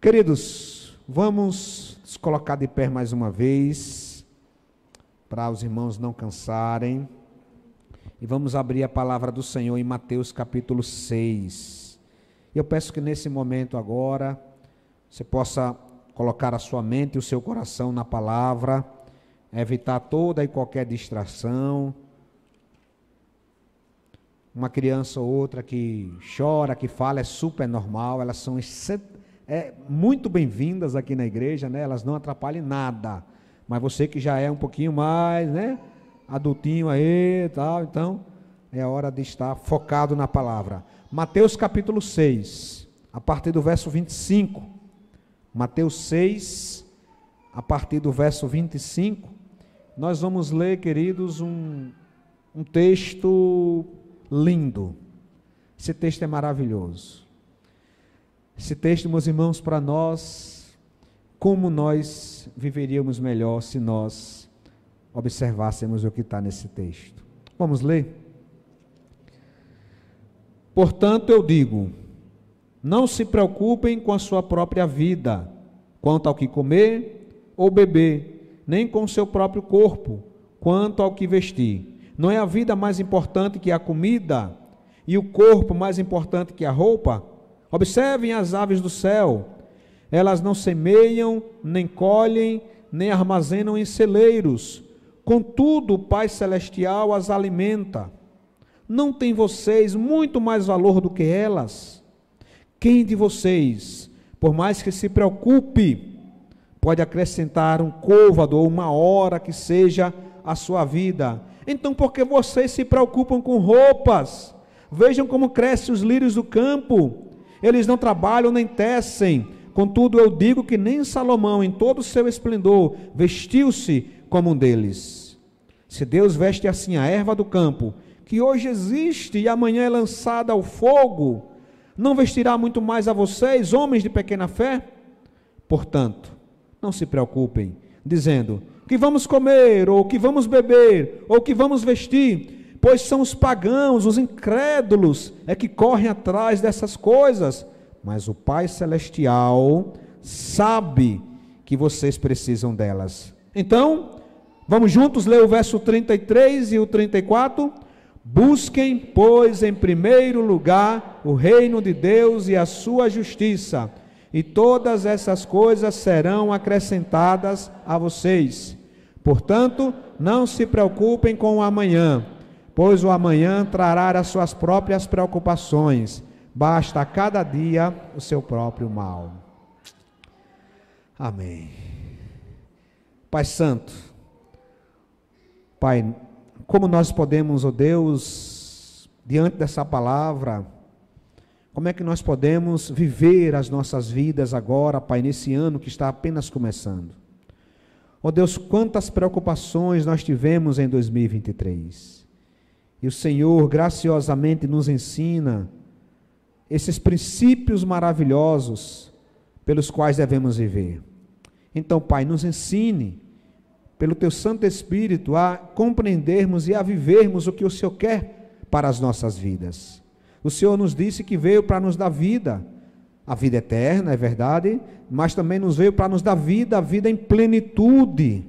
Queridos, vamos nos colocar de pé mais uma vez, para os irmãos não cansarem, e vamos abrir a palavra do Senhor em Mateus capítulo 6. Eu peço que nesse momento agora, você possa colocar a sua mente e o seu coração na palavra, evitar toda e qualquer distração. Uma criança ou outra que chora, que fala, é super normal, elas são muito bem-vindas aqui na igreja, né? Elas não atrapalham nada, mas você que já é um pouquinho mais, né, adultinho aí e tal, então é hora de estar focado na palavra. Mateus capítulo 6, a partir do verso 25, Mateus 6, a partir do verso 25, nós vamos ler, queridos, um texto lindo. Esse texto é maravilhoso. Esse texto, meus irmãos, para nós, como nós viveríamos melhor se nós observássemos o que está nesse texto. Vamos ler? Portanto, eu digo, não se preocupem com a sua própria vida, quanto ao que comer ou beber, nem com o seu próprio corpo, quanto ao que vestir. Não é a vida mais importante que a comida, e o corpo mais importante que a roupa? Observem as aves do céu, elas não semeiam, nem colhem, nem armazenam em celeiros, contudo o Pai Celestial as alimenta. Não tem vocês muito mais valor do que elas? Quem de vocês, por mais que se preocupe, pode acrescentar um côvado ou uma hora que seja a sua vida? Então por que vocês se preocupam com roupas? Vejam como crescem os lírios do campo, eles não trabalham nem tecem, contudo eu digo que nem Salomão em todo o seu esplendor vestiu-se como um deles. Se Deus veste assim a erva do campo, que hoje existe e amanhã é lançada ao fogo, não vestirá muito mais a vocês, homens de pequena fé? Portanto, não se preocupem, dizendo, que vamos comer, ou que vamos beber, ou que vamos vestir, pois são os pagãos, os incrédulos, é que correm atrás dessas coisas, mas o Pai Celestial sabe que vocês precisam delas. Então, vamos juntos ler o verso 33 e o 34? Busquem, pois, em primeiro lugar o reino de Deus e a sua justiça, e todas essas coisas serão acrescentadas a vocês. Portanto, não se preocupem com o amanhã, pois o amanhã trará as suas próprias preocupações. Basta a cada dia o seu próprio mal. Amém. Pai Santo, Pai, como nós podemos, ó Deus, diante dessa palavra, como é que nós podemos viver as nossas vidas agora, Pai, nesse ano que está apenas começando? Ó Deus, quantas preocupações nós tivemos em 2023. E o Senhor graciosamente nos ensina esses princípios maravilhosos pelos quais devemos viver. Então, Pai, nos ensine, pelo Teu Santo Espírito, a compreendermos e a vivermos o que o Senhor quer para as nossas vidas. O Senhor nos disse que veio para nos dar vida, a vida eterna, é verdade, mas também nos veio para nos dar vida, a vida em plenitude.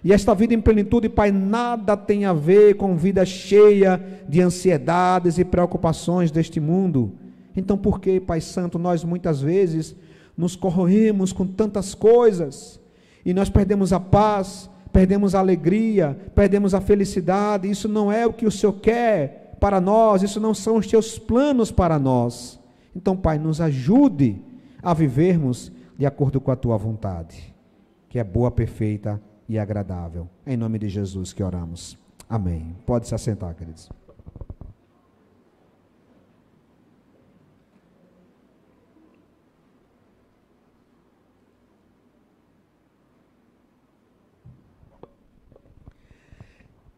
E esta vida em plenitude, Pai, nada tem a ver com vida cheia de ansiedades e preocupações deste mundo. Então, por que, Pai Santo, nós muitas vezes nos corroemos com tantas coisas, e nós perdemos a paz, perdemos a alegria, perdemos a felicidade? Isso não é o que o Senhor quer para nós, isso não são os Teus planos para nós. Então, Pai, nos ajude a vivermos de acordo com a Tua vontade, que é boa, perfeita e agradável. Em nome de Jesus que oramos. Amém. Pode se assentar, queridos.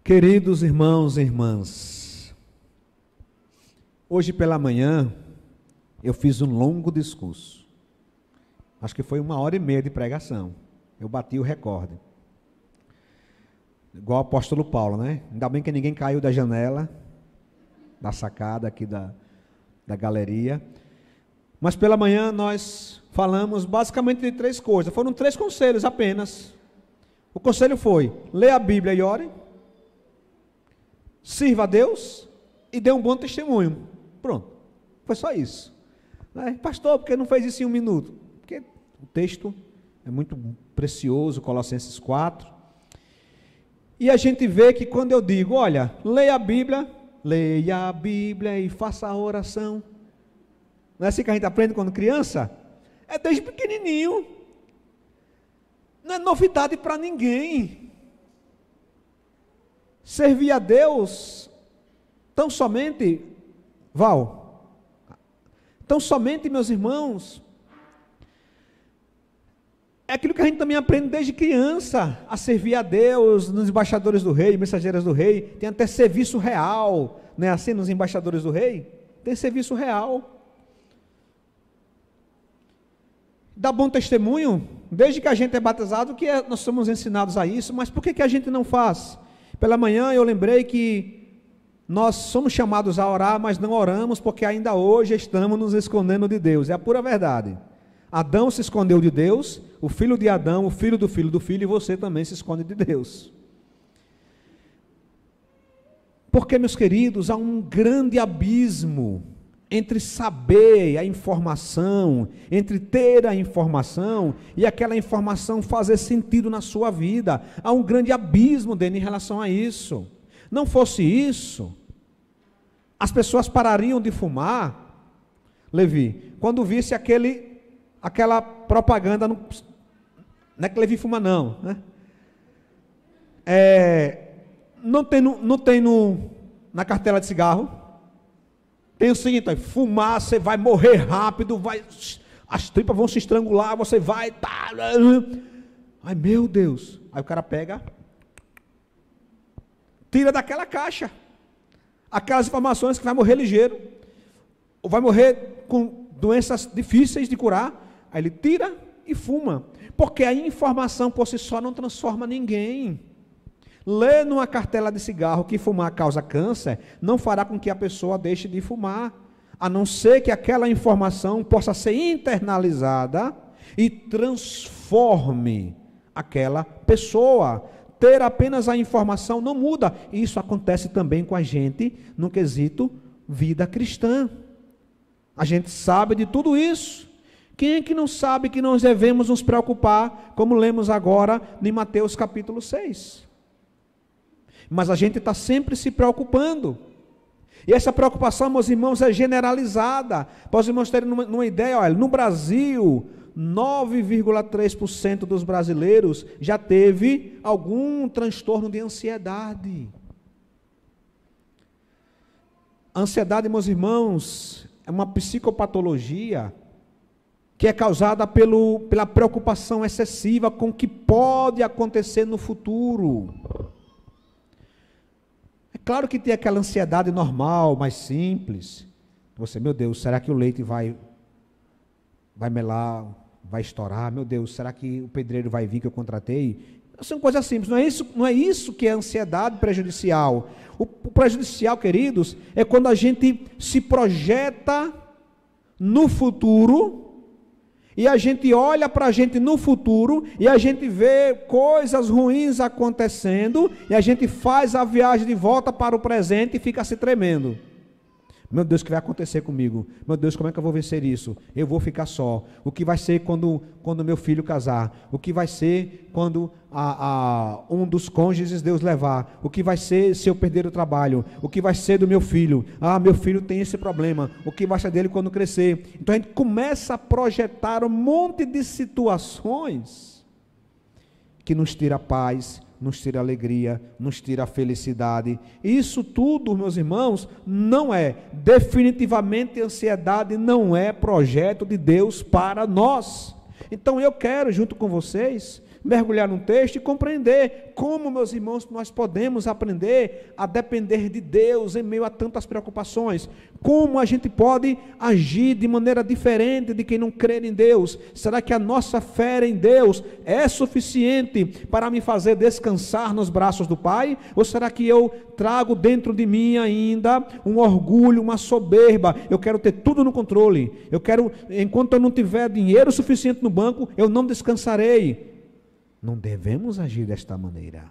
Queridos irmãos e irmãs, hoje pela manhã eu fiz um longo discurso. Acho que foi 1h30 de pregação. Eu bati o recorde. Igual o apóstolo Paulo, né? Ainda bem que ninguém caiu da janela, da sacada aqui da galeria. Mas pela manhã nós falamos basicamente de 3 coisas. Foram 3 conselhos apenas. O conselho foi: leia a Bíblia e ore, sirva a Deus e dê um bom testemunho. Pronto, foi só isso. Pastor, por que não fez isso em 1 minuto? Porque o texto é muito precioso, Colossenses 4. E a gente vê que quando eu digo, olha, leia a Bíblia e faça a oração. Não é assim que a gente aprende quando criança? É desde pequenininho. Não é novidade para ninguém. Servir a Deus, tão somente, tão somente, meus irmãos, é aquilo que a gente também aprende desde criança, a servir a Deus, nos embaixadores do rei, mensageiras do rei, tem até serviço real, não é assim nos embaixadores do rei? Tem serviço real. Dá bom testemunho, desde que a gente é batizado, nós somos ensinados a isso, mas por que a gente não faz? Pela manhã eu lembrei que nós somos chamados a orar, mas não oramos, porque ainda hoje estamos nos escondendo de Deus, é a pura verdade. Adão se escondeu de Deus, o filho de Adão, o filho do filho do filho, e você também se esconde de Deus. Porque, meus queridos, há um grande abismo entre saber a informação, entre ter a informação e aquela informação fazer sentido na sua vida. Há um grande abismo dele em relação a isso. Não fosse isso, as pessoas parariam de fumar, Levi, quando visse aquela propaganda, não é que Levi fuma não, né? Não tem na cartela de cigarro. Tem o seguinte: fumar, você vai morrer rápido, as tripas vão se estrangular, você vai, ai meu Deus, aí o cara pega, tira daquela caixa, aquelas informações que vai morrer ligeiro, ou vai morrer com doenças difíceis de curar, aí ele tira e fuma, porque a informação por si só não transforma ninguém. Ler numa cartela de cigarro que fumar causa câncer, não fará com que a pessoa deixe de fumar, a não ser que aquela informação possa ser internalizada e transforme aquela pessoa. Ter apenas a informação não muda. Isso acontece também com a gente no quesito vida cristã. A gente sabe de tudo isso. Quem é que não sabe que nós devemos nos preocupar, como lemos agora em Mateus capítulo 6? Mas a gente está sempre se preocupando. E essa preocupação, meus irmãos, é generalizada. Para os irmãos terem uma ideia, olha, no Brasil, 9,3% dos brasileiros já teve algum transtorno de ansiedade. A ansiedade, meus irmãos, é uma psicopatologia que é causada pela preocupação excessiva com o que pode acontecer no futuro. Claro que tem aquela ansiedade normal, mais simples. Você, meu Deus, será que o leite vai melar, vai estourar? Meu Deus, será que o pedreiro vai vir que eu contratei? São coisas simples, não é isso que é ansiedade prejudicial. O prejudicial, queridos, é quando a gente se projeta no futuro, e a gente olha para a gente no futuro, e a gente vê coisas ruins acontecendo, e a gente faz a viagem de volta para o presente e fica se tremendo. Meu Deus, o que vai acontecer comigo? Meu Deus, como é que eu vou vencer isso? Eu vou ficar só. O que vai ser quando meu filho casar? O que vai ser quando um dos cônjuges Deus levar? O que vai ser se eu perder o trabalho? O que vai ser do meu filho? Meu filho tem esse problema. O que vai ser dele quando crescer? Então a gente começa a projetar um monte de situações que nos tira a paz, nos tira a alegria, nos tira a felicidade. Isso tudo, meus irmãos, não é, definitivamente ansiedade não é projeto de Deus para nós. Então eu quero, junto com vocês, mergulhar no texto e compreender como, meus irmãos, nós podemos aprender a depender de Deus em meio a tantas preocupações. Como a gente pode agir de maneira diferente de quem não crê em Deus? Será que a nossa fé em Deus é suficiente para me fazer descansar nos braços do Pai? Ou será que eu trago dentro de mim ainda um orgulho, uma soberba? Eu quero ter tudo no controle. Eu quero, enquanto eu não tiver dinheiro suficiente no banco, eu não descansarei. Não devemos agir desta maneira.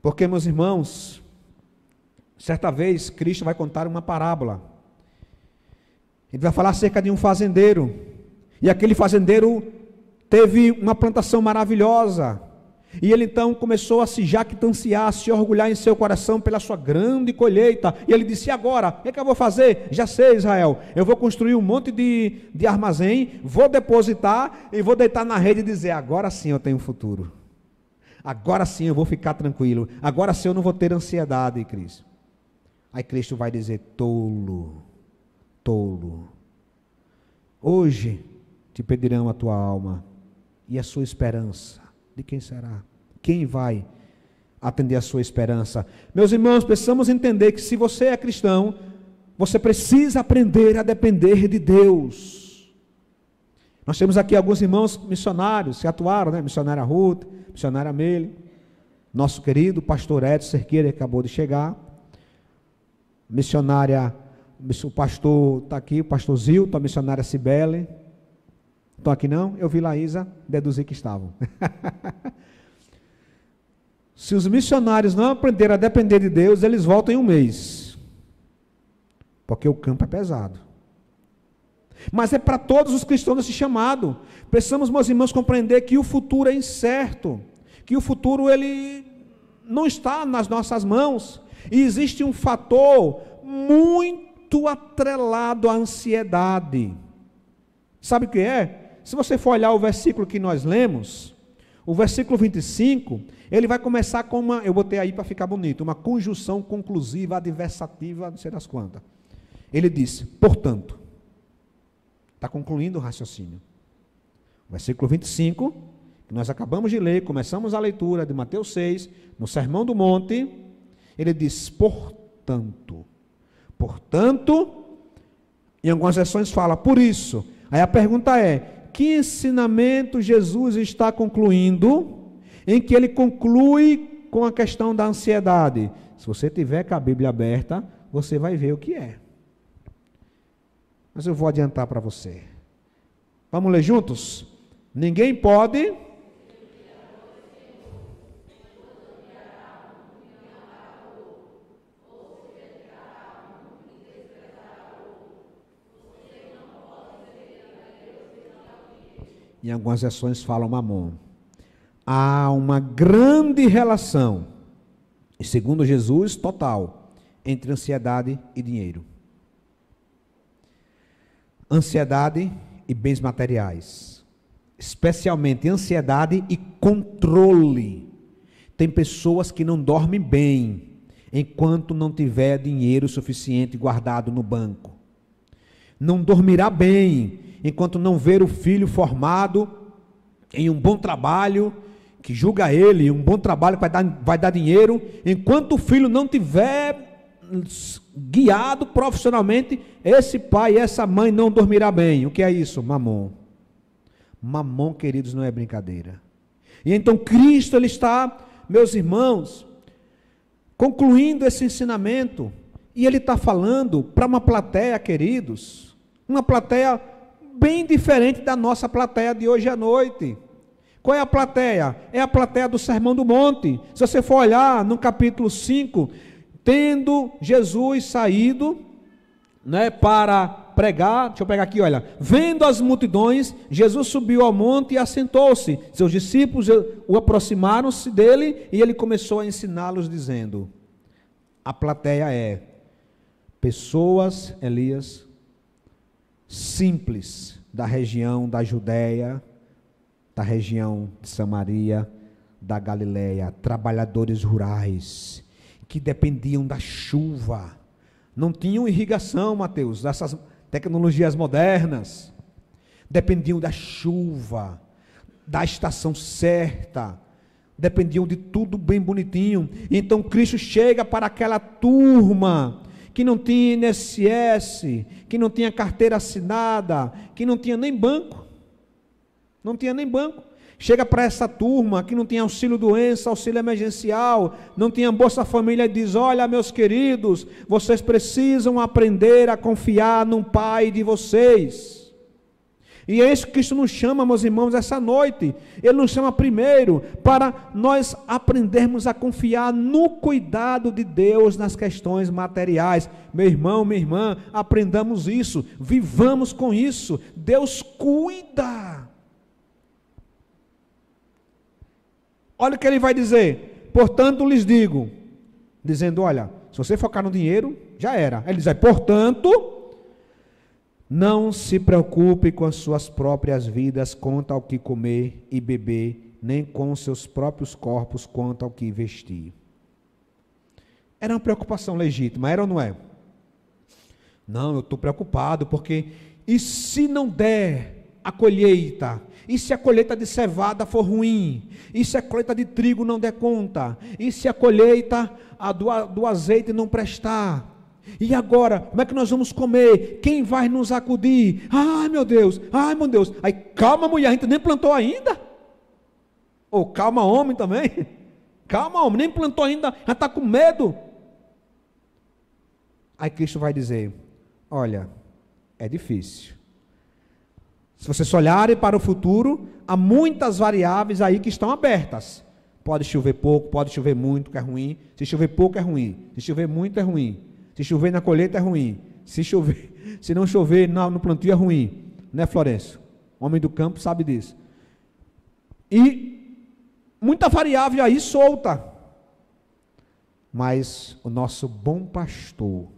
Porque, meus irmãos, certa vez Cristo vai contar uma parábola. Ele vai falar acerca de um fazendeiro. E aquele fazendeiro teve uma plantação maravilhosa. E ele então começou a se jactanciar, a se orgulhar em seu coração pela sua grande colheita. E ele disse: e agora? O que é que eu vou fazer? Já sei, Israel, eu vou construir um monte de armazém, vou depositar e vou deitar na rede e dizer: agora sim eu tenho futuro. Agora sim eu vou ficar tranquilo. Agora sim eu não vou ter ansiedade, Cristo. Aí Cristo vai dizer: tolo, tolo. Hoje te pedirão a tua alma e a sua esperança. De quem será? Quem vai atender a sua esperança? Meus irmãos, precisamos entender que se você é cristão, você precisa aprender a depender de Deus. Nós temos aqui alguns irmãos missionários que atuaram, né? Missionária Ruth, missionária Meile, nosso querido pastor Edson Cerqueira, que acabou de chegar, missionária, o pastor está aqui, o pastor Zilton, a missionária Cibele. Estão aqui não? Eu vi Laísa, deduzi que estavam. Se os missionários não aprenderem a depender de Deus, eles voltam em um mês. Porque o campo é pesado. Mas é para todos os cristãos esse chamado. Precisamos, meus irmãos, compreender que o futuro é incerto. Que o futuro, ele não está nas nossas mãos. E existe um fator muito atrelado à ansiedade. Sabe o que é? Se você for olhar o versículo que nós lemos, o versículo 25, ele vai começar com uma, eu botei aí para ficar bonito, uma conjunção conclusiva, adversativa, não sei das quantas. Ele diz: portanto, está concluindo o raciocínio. O versículo 25, que nós acabamos de ler, começamos a leitura de Mateus 6, no Sermão do Monte, ele diz: portanto, em algumas versões fala, por isso. Aí a pergunta é: que ensinamento Jesus está concluindo, em que ele conclui com a questão da ansiedade? Se você tiver com a Bíblia aberta, você vai ver o que é. Mas eu vou adiantar para você. Vamos ler juntos? Ninguém pode... Em algumas versões falam mamon. Há uma grande relação, e segundo Jesus, total, entre ansiedade e dinheiro. Ansiedade e bens materiais. Especialmente ansiedade e controle. Tem pessoas que não dormem bem, enquanto não tiver dinheiro suficiente guardado no banco. Não dormirá bem, enquanto não ver o filho formado em um bom trabalho, que julga ele, um bom trabalho que vai dar dinheiro, enquanto o filho não tiver guiado profissionalmente, esse pai e essa mãe não dormirá bem. O que é isso? Mamon. Mamon, queridos, não é brincadeira. E então Cristo, ele está, meus irmãos, concluindo esse ensinamento, e ele está falando para uma plateia, queridos, uma plateia bem diferente da nossa plateia de hoje à noite. Qual é a plateia? É a plateia do Sermão do Monte. Se você for olhar no capítulo 5, tendo Jesus saído, né, para pregar, deixa eu pegar aqui, olha, vendo as multidões, Jesus subiu ao monte e assentou-se. Seus discípulos o aproximaram-se dele e ele começou a ensiná-los dizendo, a plateia é pessoas, Elias, simples, da região da Judéia, da região de Samaria, da Galileia, trabalhadores rurais, que dependiam da chuva, não tinham irrigação, Mateus, dessas tecnologias modernas, dependiam da chuva, da estação certa, dependiam de tudo bem bonitinho. Então Cristo chega para aquela turma que não tinha INSS, que não tinha carteira assinada, que não tinha nem banco, chega para essa turma que não tinha auxílio doença, auxílio emergencial, não tinha Bolsa Família, e diz: olha, meus queridos, vocês precisam aprender a confiar no Pai de vocês. E é isso que Cristo nos chama, meus irmãos, essa noite. Ele nos chama primeiro para nós aprendermos a confiar no cuidado de Deus nas questões materiais. Meu irmão, minha irmã, aprendamos isso, vivamos com isso. Deus cuida. Olha o que ele vai dizer: portanto lhes digo, dizendo, olha, se você focar no dinheiro, já era. Ele diz, portanto, não se preocupe com as suas próprias vidas quanto ao que comer e beber, nem com os seus próprios corpos quanto ao que vestir. Era uma preocupação legítima, era ou não é? Não, eu estou preocupado porque, e se não der a colheita? E se a colheita de cevada for ruim? E se a colheita de trigo não der conta? E se a colheita do azeite não prestar? E agora, como é que nós vamos comer? Quem vai nos acudir? Ai meu Deus, aí calma mulher, a gente nem plantou ainda. Ou calma homem também. Calma homem, nem plantou ainda, já está com medo. Aí Cristo vai dizer, olha, é difícil. Se vocês olharem para o futuro, há muitas variáveis aí que estão abertas. Pode chover pouco, pode chover muito, que é ruim. Se chover pouco é ruim, se chover muito é ruim. Se chover na colheita é ruim. Se não chover no plantio é ruim. Né, Florencio? Homem do campo sabe disso. E muita variável aí solta. Mas o nosso bom pastor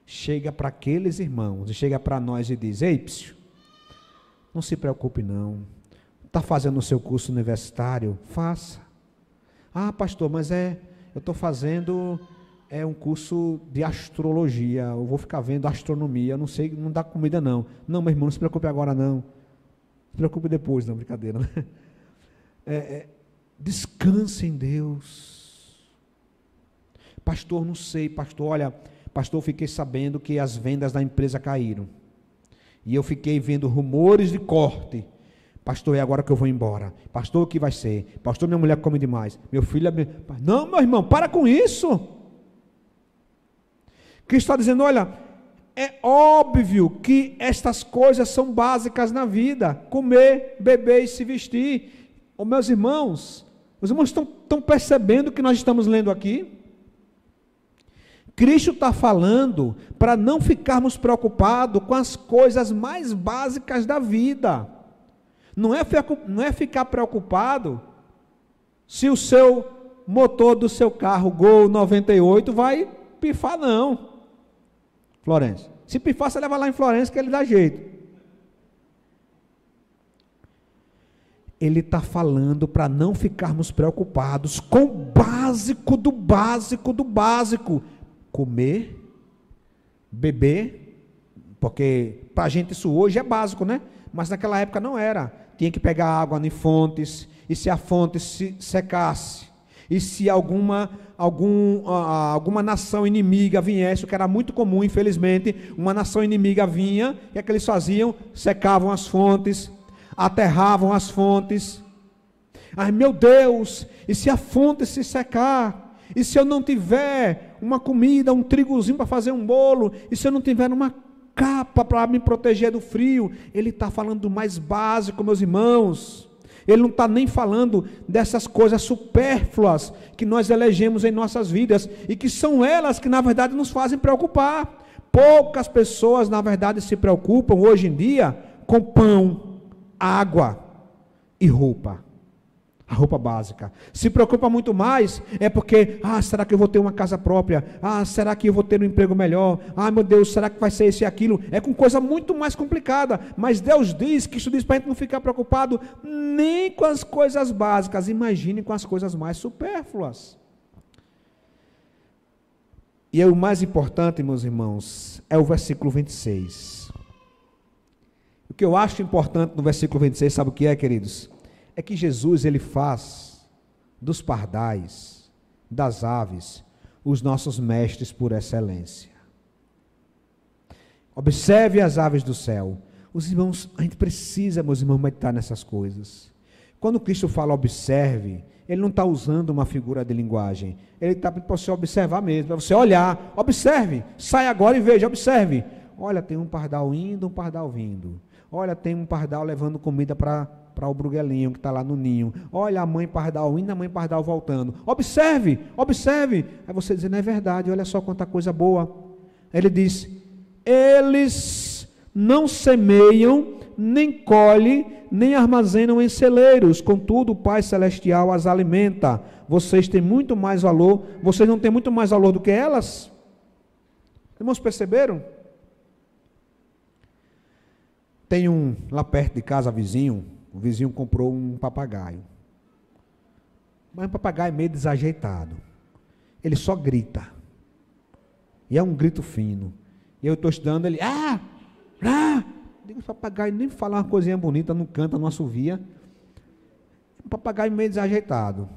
chega para aqueles irmãos, e chega para nós e diz, ei, psiu, não se preocupe não. Está fazendo o seu curso universitário? Faça. Ah, pastor, mas eu estou fazendo... é um curso de astrologia, eu vou ficar vendo astronomia, eu não sei, não dá comida não. Não, meu irmão, não se preocupe agora não. Se preocupe depois, não, brincadeira. Né? Descanse em Deus. Pastor, não sei, pastor, olha, pastor, eu fiquei sabendo que as vendas da empresa caíram. E eu fiquei vendo rumores de corte. Pastor, é agora que eu vou embora. Pastor, o que vai ser? Pastor, minha mulher come demais. Meu filho... Não, meu irmão, para com isso. Cristo está dizendo, olha, é óbvio que estas coisas são básicas na vida, comer, beber e se vestir. Oh, meus irmãos, os irmãos estão percebendo o que nós estamos lendo aqui? Cristo está falando para não ficarmos preocupados com as coisas mais básicas da vida. Não é ficar preocupado se o seu motor do seu carro Gol 98 vai pifar, não. Florencio, se pifar, você leva lá em Florencio que ele dá jeito. Ele está falando para não ficarmos preocupados com o básico do básico do básico. Comer, beber, porque para a gente isso hoje é básico, né? Mas naquela época não era. Tinha que pegar água em fontes, e se a fonte se secasse, e se alguma nação inimiga viesse, o que era muito comum, infelizmente, uma nação inimiga vinha, e o que eles faziam? Secavam as fontes, aterravam as fontes. Ai meu Deus, e se a fonte se secar? E se eu não tiver uma comida, um trigozinho para fazer um bolo? E se eu não tiver uma capa para me proteger do frio? Ele está falando do mais básico, meus irmãos. Ele não está nem falando dessas coisas supérfluas que nós elegemos em nossas vidas e que são elas que na verdade nos fazem preocupar. Poucas pessoas na verdade se preocupam hoje em dia com pão, água e roupa. A roupa básica. Se preocupa muito mais é porque, será que eu vou ter uma casa própria? Será que eu vou ter um emprego melhor? Meu Deus, será que vai ser isso e aquilo? É com coisa muito mais complicada. Mas Deus diz, que isso diz para a gente não ficar preocupado nem com as coisas básicas. Imagine com as coisas mais supérfluas. E o mais importante, meus irmãos, é o versículo 26. O que eu acho importante no versículo 26, sabe o que é, queridos? é que Jesus, ele faz dos pardais, das aves, os nossos mestres por excelência. Observe as aves do céu. Os irmãos, a gente precisa, meus irmãos, meditar nessas coisas. Quando Cristo fala observe, ele não está usando uma figura de linguagem. Ele está para você observar mesmo, para você olhar, observe, sai agora e veja, observe. Olha, tem um pardal indo, um pardal vindo. Olha, tem um pardal levando comida para o bruguelinho que está lá no ninho. Olha, a mãe pardal indo, a mãe pardal voltando. Observe, observe. Aí você diz, não é verdade, olha só quanta coisa boa. Ele diz, eles não semeiam, nem colhem, nem armazenam em celeiros, contudo o Pai Celestial as alimenta. Vocês têm muito mais valor, vocês não têm muito mais valor do que elas? Irmãos, perceberam? Tem lá perto de casa, o vizinho comprou um papagaio. Mas um papagaio meio desajeitado. Ele só grita. E é um grito fino. E eu estou estudando, ele, digo, o papagaio nem fala uma coisinha bonita, não canta, não assovia. Um papagaio meio desajeitado.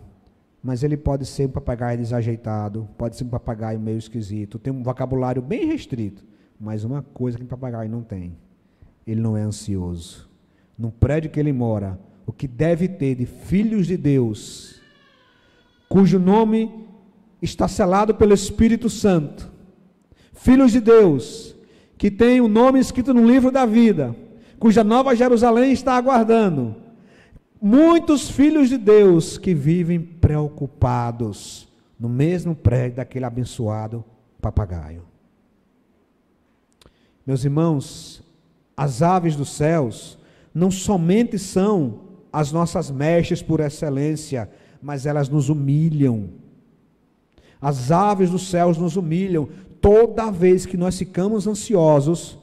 Mas ele pode ser um papagaio desajeitado, pode ser um papagaio meio esquisito, tem um vocabulário bem restrito. Mas uma coisa que um papagaio não tem, ele não é ansioso. No prédio que ele mora, o que deve ter de filhos de Deus, cujo nome está selado pelo Espírito Santo, filhos de Deus, que tem o nome escrito no livro da vida, cuja nova Jerusalém está aguardando, muitos filhos de Deus que vivem preocupados no mesmo prédio daquele abençoado papagaio. Meus irmãos, as aves dos céus não somente são as nossas mestres por excelência, mas elas nos humilham. As aves dos céus nos humilham toda vez que nós ficamos ansiosos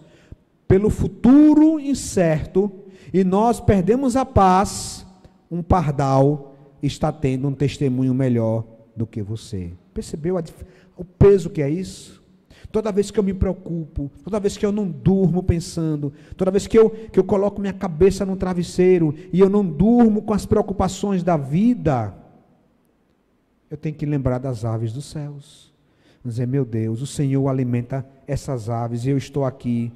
pelo futuro incerto e nós perdemos a paz. Um pardal está tendo um testemunho melhor do que você. Percebeu o peso que é isso? Toda vez que eu me preocupo, toda vez que eu não durmo pensando, toda vez que eu coloco minha cabeça no travesseiro e eu não durmo com as preocupações da vida, eu tenho que lembrar das aves dos céus. Dizer, meu Deus, o Senhor alimenta essas aves e eu estou aqui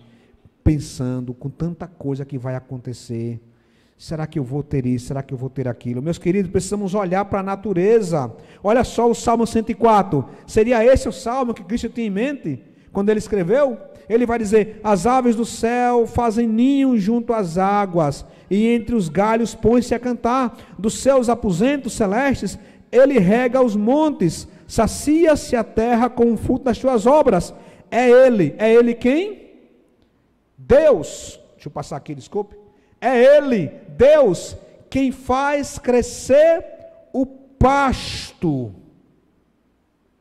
pensando com tanta coisa que vai acontecer. Será que eu vou ter isso? Será que eu vou ter aquilo? Meus queridos, precisamos olhar para a natureza. Olha só o Salmo 104. Seria esse o Salmo que Cristo tinha em mente quando ele escreveu? Ele vai dizer, as aves do céu fazem ninho junto às águas, e entre os galhos põe-se a cantar. Dos seus aposentos celestes, ele rega os montes, sacia-se a terra com o fruto das suas obras. É ele quem? Deus. Deixa eu passar aqui, desculpe. É ele, Deus, quem faz crescer o pasto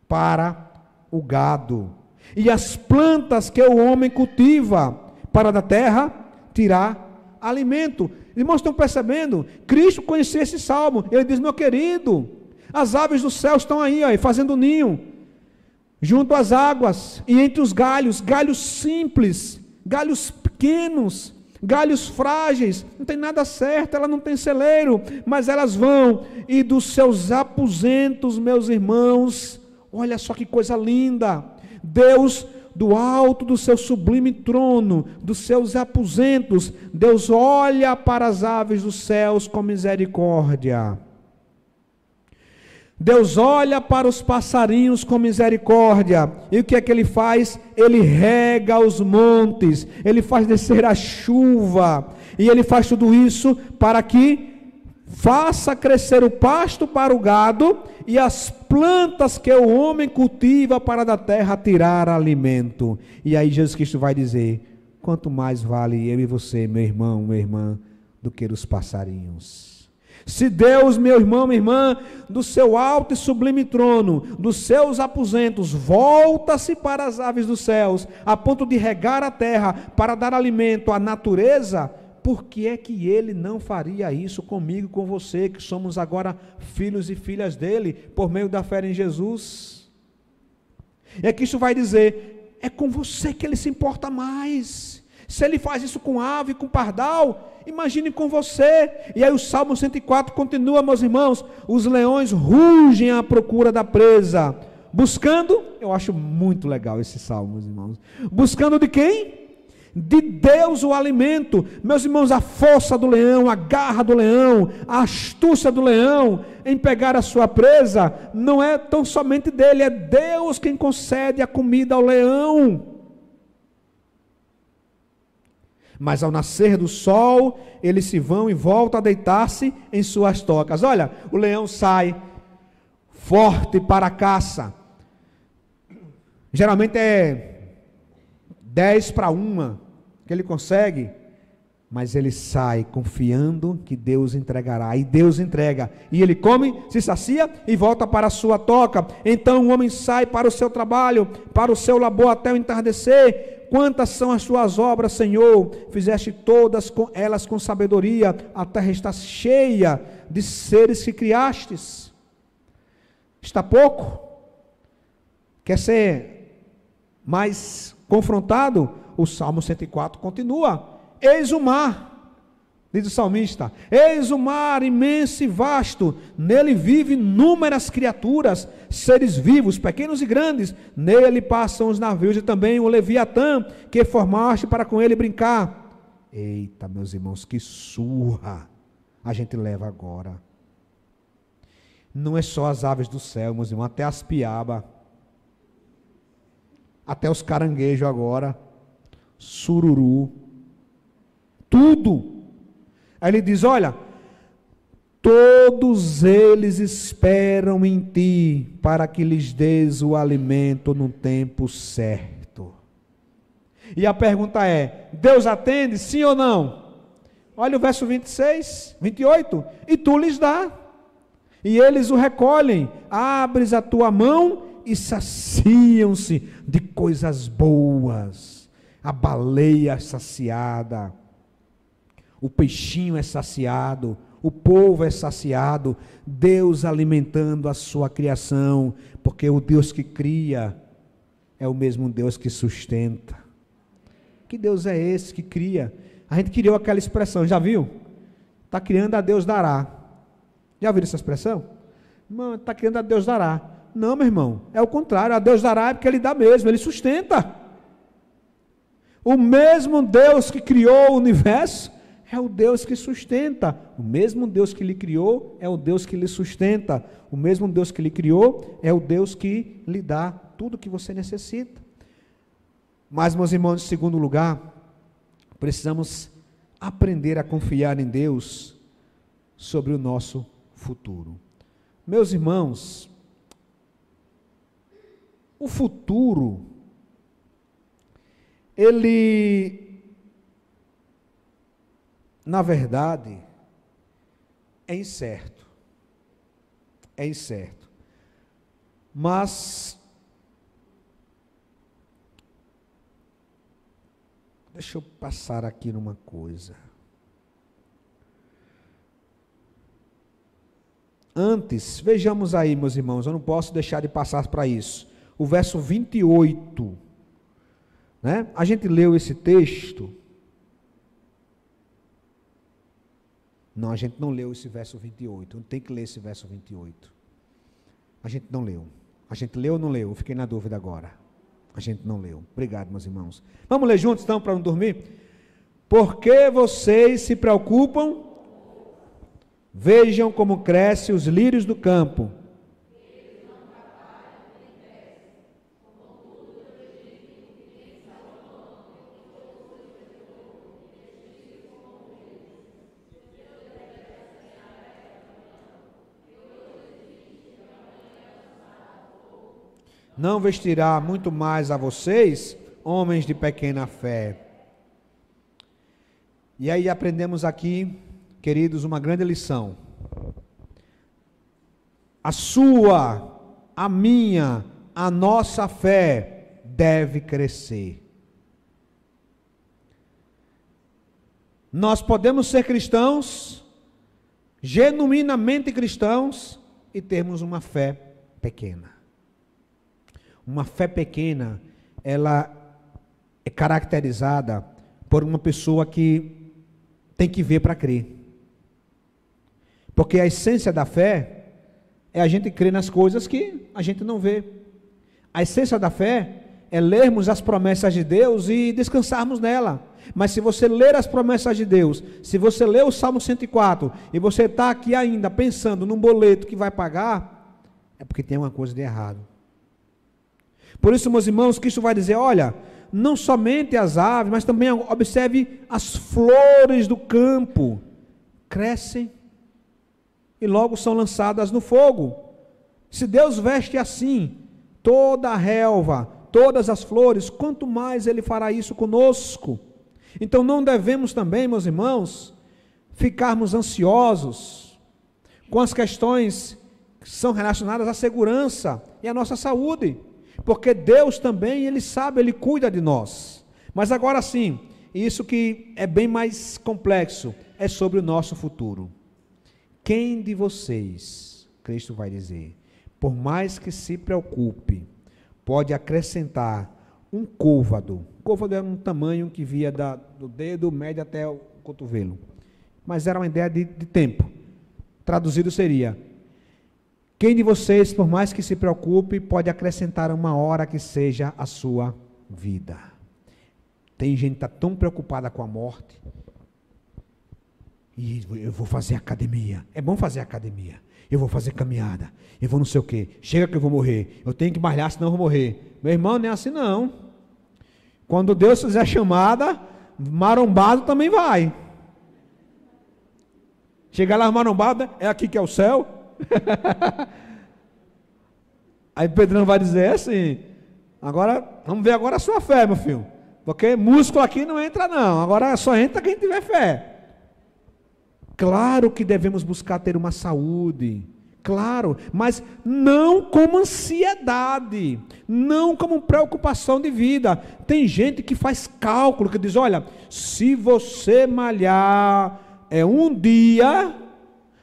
para o gado, e as plantas que o homem cultiva, para da terra tirar alimento. Irmãos, estão percebendo? Cristo conhecia esse salmo. Ele diz, meu querido, as aves do céu estão aí, fazendo ninho, junto às águas, e entre os galhos, galhos simples, galhos pequenos, galhos frágeis, não tem nada certo, ela não tem celeiro, mas elas vão, e dos seus aposentos, meus irmãos, olha só que coisa linda, Deus, do alto do seu sublime trono, dos seus aposentos, Deus olha para as aves dos céus com misericórdia. Deus olha para os passarinhos com misericórdia, e o que é que ele faz? Ele rega os montes, ele faz descer a chuva, e ele faz tudo isso para que faça crescer o pasto para o gado, e as plantas que o homem cultiva para da terra tirar alimento. E aí Jesus Cristo vai dizer, quanto mais vale eu e você, meu irmão, minha irmã, do que os passarinhos. Se Deus, meu irmão, minha irmã, do seu alto e sublime trono, dos seus aposentos, volta-se para as aves dos céus, a ponto de regar a terra para dar alimento à natureza, por que é que ele não faria isso comigo e com você, que somos agora filhos e filhas dele, por meio da fé em Jesus? É que isso vai dizer, é com você que ele se importa mais. Se ele faz isso com ave, com pardal, imagine com você. E aí o Salmo 104 continua, meus irmãos: os leões rugem à procura da presa, buscando, eu acho muito legal esse salmo, meus irmãos, buscando de quem? De Deus o alimento. Meus irmãos, a força do leão, a garra do leão, a astúcia do leão em pegar a sua presa, não é tão somente dele, é Deus quem concede a comida ao leão. Mas ao nascer do sol, eles se vão e voltam a deitar-se em suas tocas. Olha, o leão sai forte para a caça. Geralmente é 10-1 que ele consegue, mas ele sai confiando que Deus entregará, e Deus entrega, e ele come, se sacia e volta para a sua toca. Então o homem sai para o seu trabalho, para o seu labor até o entardecer. Quantas são as suas obras, Senhor? Fizeste todas elas com sabedoria, a terra está cheia de seres que criastes. Está pouco? Quer ser mais confrontado? O Salmo 104 continua: eis o mar, diz o salmista, eis o mar imenso e vasto, nele vivem inúmeras criaturas, seres vivos, pequenos e grandes, nele passam os navios e também o Leviatã, que formaste para com ele brincar. Eita, meus irmãos, que surra a gente leva agora. Não é só as aves do céu, meus irmãos, até as piaba, até os caranguejos agora, sururu, tudo. Aí ele diz: olha, todos eles esperam em ti, para que lhes dês o alimento no tempo certo. E a pergunta é: Deus atende, sim ou não? Olha o verso 26, 28, e tu lhes dá, e eles o recolhem, abres a tua mão e saciam-se de coisas boas. A baleia é saciada, o peixinho é saciado, o povo é saciado, Deus alimentando a sua criação, porque o Deus que cria é o mesmo Deus que sustenta. Que Deus é esse que cria? A gente criou aquela expressão, já viu? Está criando, a Deus dará. Já viu essa expressão? Irmão, está criando, a Deus dará. Não, meu irmão, é o contrário, a Deus dará é porque Ele dá mesmo, Ele sustenta. O mesmo Deus que criou o universo é o Deus que sustenta. O mesmo Deus que lhe criou é o Deus que lhe sustenta. O mesmo Deus que lhe criou é o Deus que lhe dá tudo o que você necessita. Mas, meus irmãos, em segundo lugar, precisamos aprender a confiar em Deus sobre o nosso futuro. Meus irmãos, o futuro, ele, na verdade, é incerto. É incerto. Mas, deixa eu passar aqui numa coisa. Antes, vejamos aí, meus irmãos, eu não posso deixar de passar para isso. O verso 28, né? A gente leu esse texto. Não, a gente não leu esse verso 28. Não tem que ler esse verso 28. A gente não leu. A gente leu ou não leu? Eu fiquei na dúvida agora. A gente não leu. Obrigado, meus irmãos. Vamos ler juntos, então, para não dormir? Por que vocês se preocupam? Vejam como crescem os lírios do campo. Não vestirá muito mais a vocês, homens de pequena fé. E aí aprendemos aqui, queridos, uma grande lição. A sua, a minha, a nossa fé deve crescer. Nós podemos ser cristãos, genuinamente cristãos, e termos uma fé pequena. Uma fé pequena, ela é caracterizada por uma pessoa que tem que ver para crer. Porque a essência da fé é a gente crer nas coisas que a gente não vê. A essência da fé é lermos as promessas de Deus e descansarmos nela. Mas se você ler as promessas de Deus, se você ler o Salmo 104 e você está aqui ainda pensando num boleto que vai pagar, é porque tem alguma coisa de errado. Por isso, meus irmãos, Cristo vai dizer, olha, não somente as aves, mas também observe as flores do campo, crescem e logo são lançadas no fogo. Se Deus veste assim toda a relva, todas as flores, quanto mais Ele fará isso conosco. Então não devemos também, meus irmãos, ficarmos ansiosos com as questões que são relacionadas à segurança e à nossa saúde, porque Deus também, Ele sabe, Ele cuida de nós. Mas agora sim, isso que é bem mais complexo, é sobre o nosso futuro. Quem de vocês, Cristo vai dizer, por mais que se preocupe, pode acrescentar um côvado. Côvado era um tamanho que via do dedo médio até o cotovelo. Mas era uma ideia de tempo. Traduzido seria, quem de vocês, por mais que se preocupe, pode acrescentar uma hora que seja a sua vida? Tem gente que está tão preocupada com a morte. E eu vou fazer academia. É bom fazer academia. Eu vou fazer caminhada. Eu vou não sei o quê. Chega que eu vou morrer. Eu tenho que malhar, senão eu vou morrer. Meu irmão, não é assim não. Quando Deus fizer a chamada, marombado também vai. Chegar lá marombado, é aqui que é o céu. Aí Pedrão vai dizer assim, agora, vamos ver agora a sua fé, meu filho. Porque músculo aqui não entra não. Agora só entra quem tiver fé. Claro que devemos buscar ter uma saúde, claro, mas não como ansiedade, não como preocupação de vida. Tem gente que faz cálculo, que diz, olha, se você malhar um dia,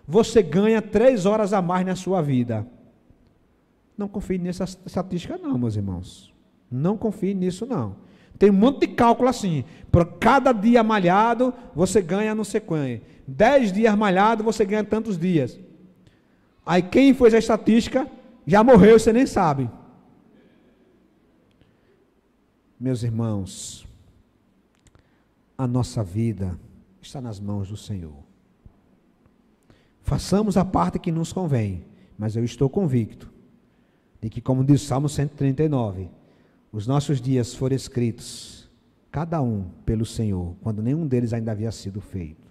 você ganha 3 horas a mais na sua vida. Não confie nessa estatística não, meus irmãos. Não confie nisso não. Tem um monte de cálculo assim, por cada dia malhado, você ganha não sei quanto. 10 dias malhado, você ganha tantos dias. Aí quem fez a estatística, já morreu, você nem sabe. Meus irmãos, a nossa vida está nas mãos do Senhor. Façamos a parte que nos convém, mas eu estou convicto de que, como diz o Salmo 139, os nossos dias foram escritos, cada um pelo Senhor, quando nenhum deles ainda havia sido feito.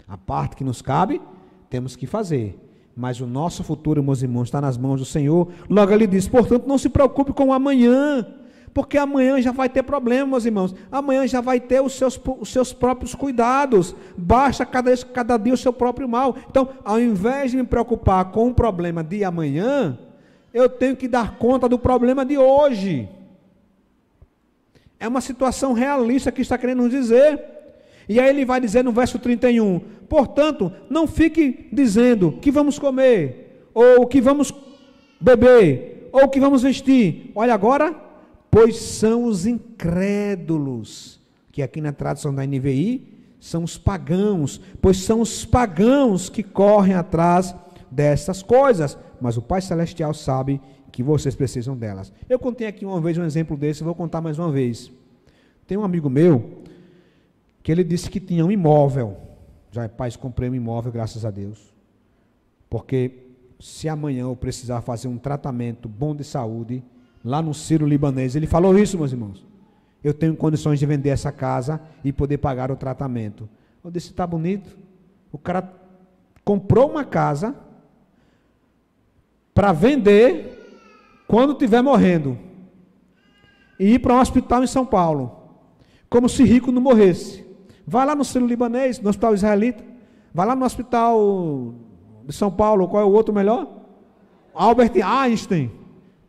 A parte que nos cabe, temos que fazer. Mas o nosso futuro, meus irmãos, está nas mãos do Senhor. Logo ele diz, portanto, não se preocupe com o amanhã, porque amanhã já vai ter problema, meus irmãos. Amanhã já vai ter os seus próprios cuidados. Basta cada dia o seu próprio mal. Então, ao invés de me preocupar com o problema de amanhã, eu tenho que dar conta do problema de hoje. É uma situação realista que está querendo nos dizer. E aí ele vai dizer no verso 31, portanto, não fique dizendo que vamos comer, ou que vamos beber, ou que vamos vestir. Olha agora, pois são os incrédulos, que aqui na tradução da NVI, são os pagãos, pois são os pagãos que correm atrás dessas coisas, mas o Pai Celestial sabe que vocês precisam delas. Eu contei aqui uma vez um exemplo desse, vou contar mais uma vez. Tem um amigo meu, que ele disse que tinha um imóvel, já pai, comprei um imóvel, graças a Deus, porque se amanhã eu precisar fazer um tratamento bom de saúde, lá no Sírio-Libanês, ele falou isso, meus irmãos, eu tenho condições de vender essa casa e poder pagar o tratamento. Eu disse, tá bonito, o cara comprou uma casa para vender quando estiver morrendo e ir para um hospital em São Paulo, como se rico não morresse. Vai lá no Sírio-Libanês, no hospital israelita, vai lá no hospital de São Paulo, qual é o outro melhor? Albert Einstein.